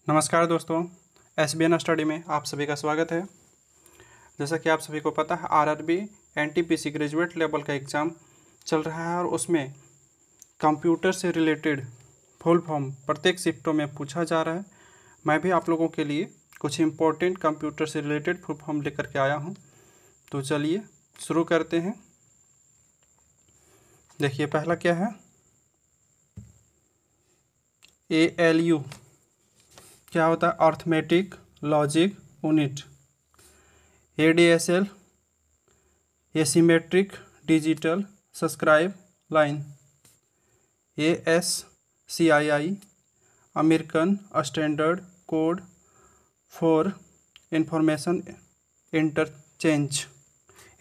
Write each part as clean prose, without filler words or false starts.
नमस्कार दोस्तों, SBN study में आप सभी का स्वागत है। जैसा कि आप सभी को पता है, RRB NTPC ग्रेजुएट लेवल का एग्ज़ाम चल रहा है और उसमें कंप्यूटर से रिलेटेड फुल फॉर्म प्रत्येक शिफ्टों में पूछा जा रहा है। मैं भी आप लोगों के लिए कुछ इम्पोर्टेंट कंप्यूटर से रिलेटेड फुल फॉर्म लेकर के आया हूं। तो चलिए शुरू करते हैं। देखिए पहला क्या है, ALU क्या होता है, arithmetic logic unit. ADSL asymmetric digital subscribe line. ASCII American standard code for information interchange.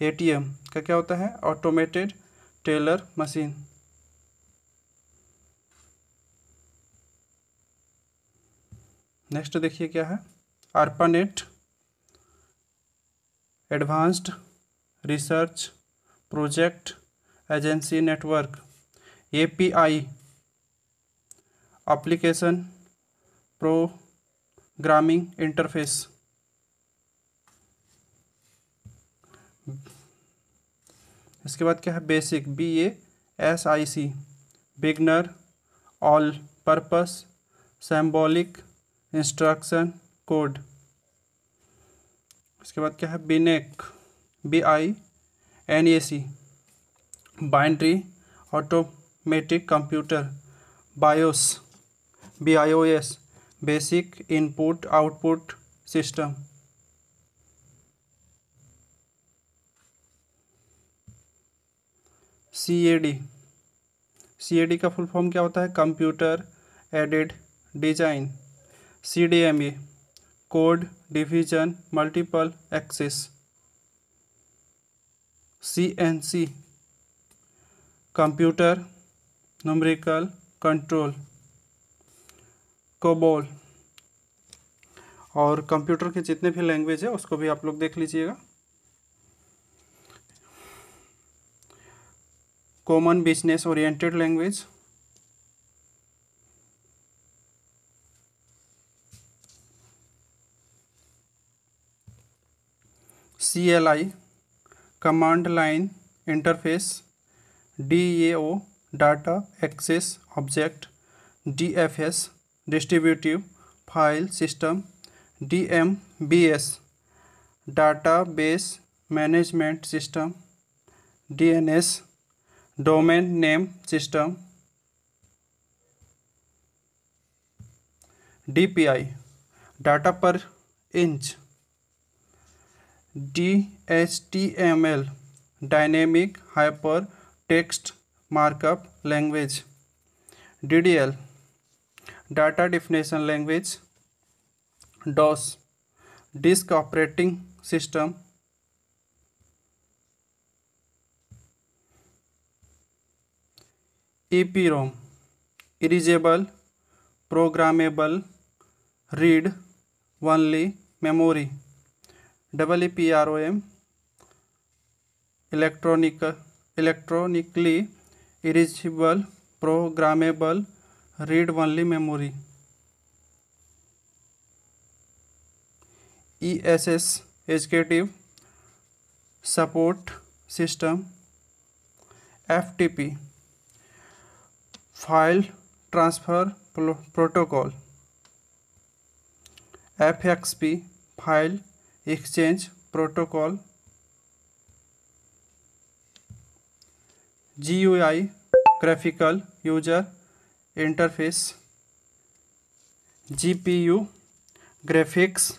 ATM का क्या होता है, ऑटोमेटेड टेलर मशीन। नेक्स्ट देखिए क्या है, ARPANET advanced research project agency network. API application programming interface. इसके बाद क्या है, basic BASIC beginner all purpose symbolic instruction code. इसके बाद क्या है, बिनेक BINAC binary automatic computer. BIOS BIOS basic input output system. CAD का फुल फॉर्म क्या होता है, computer aided design. CDMA code division multiple access. CNC computer numerical control. COBOL और computer के जितने भी लैंग्वेज है उसको भी आप लोग देख लीजिएगा। Common business oriented language. CLI command line interface. DAO data access object. DFS distributive file system. DMBS database management system. DNS domain name system. DPI data per inch. DHTML dynamic hyper text markup language. DDL data definition language. DOS disk operating system. EPROM erasable programmable read only memory. EEPROM electronically erasable programmable read only memory. ESS executive support system. FTP file transfer protocol. FXP file exchange protocol. GUI graphical user interface. GPU graphics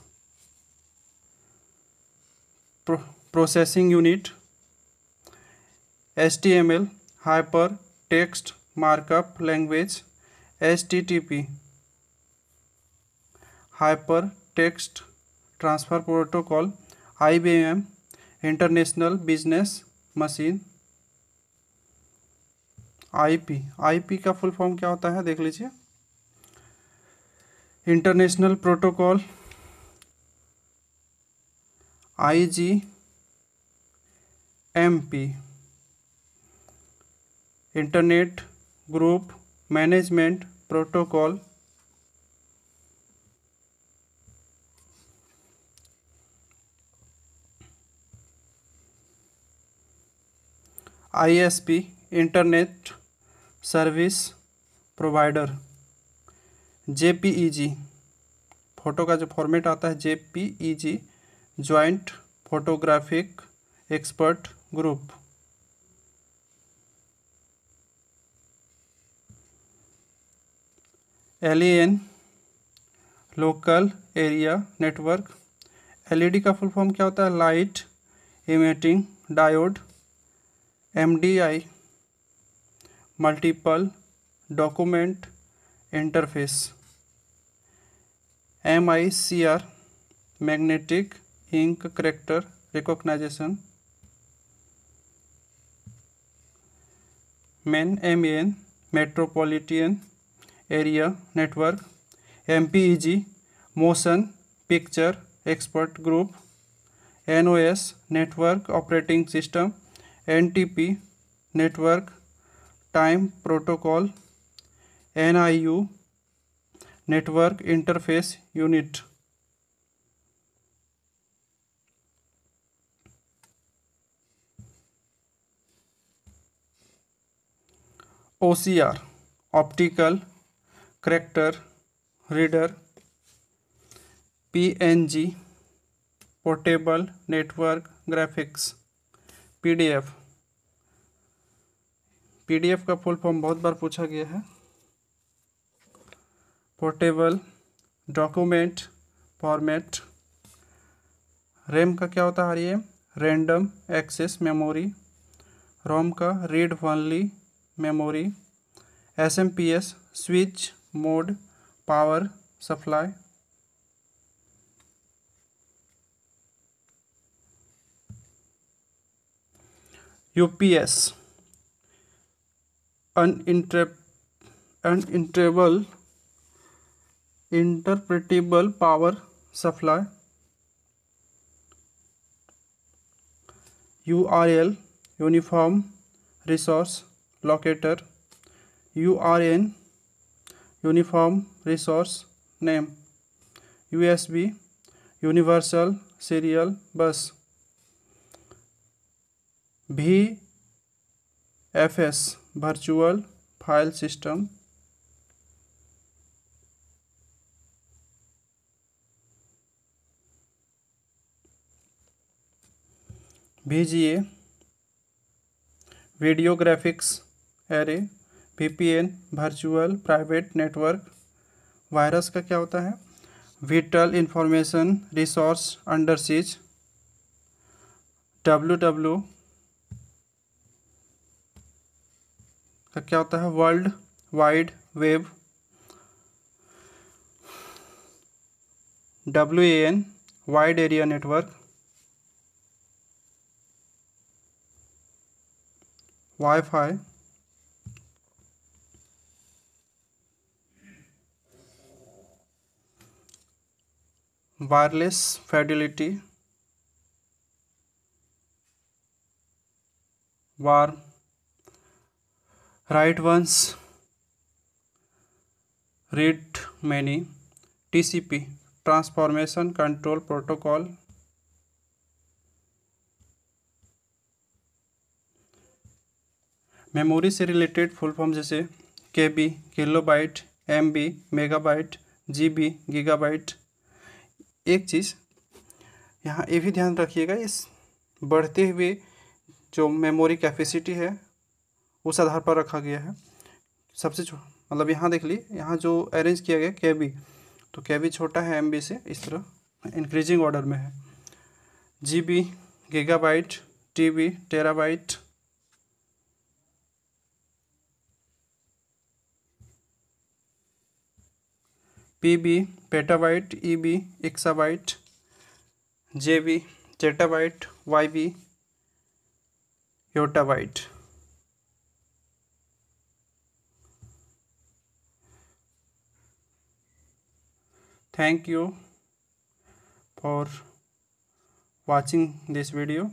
processing unit. HTML hyper text markup language. HTTP hyper text transfer protocol. IBM international business machine. IP का full form क्या होता है, देख लीजिए। International protocol. IGMP internet group management protocol. ISP internet service provider. JPEG photo का जो format आता है JPEG joint photographic expert group. LAN local area network. LED का फुल फॉर्म क्या होता है? Light emitting diode. MDI multiple document interface. MICR magnetic ink character recognition. MAN metropolitan area network. MPEG motion picture expert group. NOS network operating system. NTP network time protocol. NIU network interface unit. OCR optical character reader. PNG portable network graphics. PDF का full form बहुत बार पूछा गया है। Portable document format. RAM का क्या होता है? Random access memory. ROM का read only memory. SMPS switch mode power supply. UPS interpretable power supply. URL uniform resource locator. URN uniform resource name. USB universal serial bus. VFS virtual file system. VGA video graphics array. VPN virtual private network. Virus का क्या होता है? Vital information resource under siege. WW का क्या होता है? World wide web. WAN wide area network. Wifi wireless Fidelity. वार write once read many. TCP transformation control protocol. Memory से related full form जैसे KB kilobyte, MB megabyte, GB gigabyte. एक चीज़ यहाँ ये भी ध्यान रखिएगा, इस बढ़ते हुए जो मेमोरी कैपेसिटी है उस आधार पर रखा गया है। सबसे मतलब यहाँ देख ली, यहाँ जो अरेंज किया गया KB, तो KB छोटा है MB से, इस तरह इंक्रीजिंग ऑर्डर में है। GB gigabyte, TB terabyte. PB petabyte, EB exabyte, JB zettabyte, YB yottabyte. Thank you for watching this video.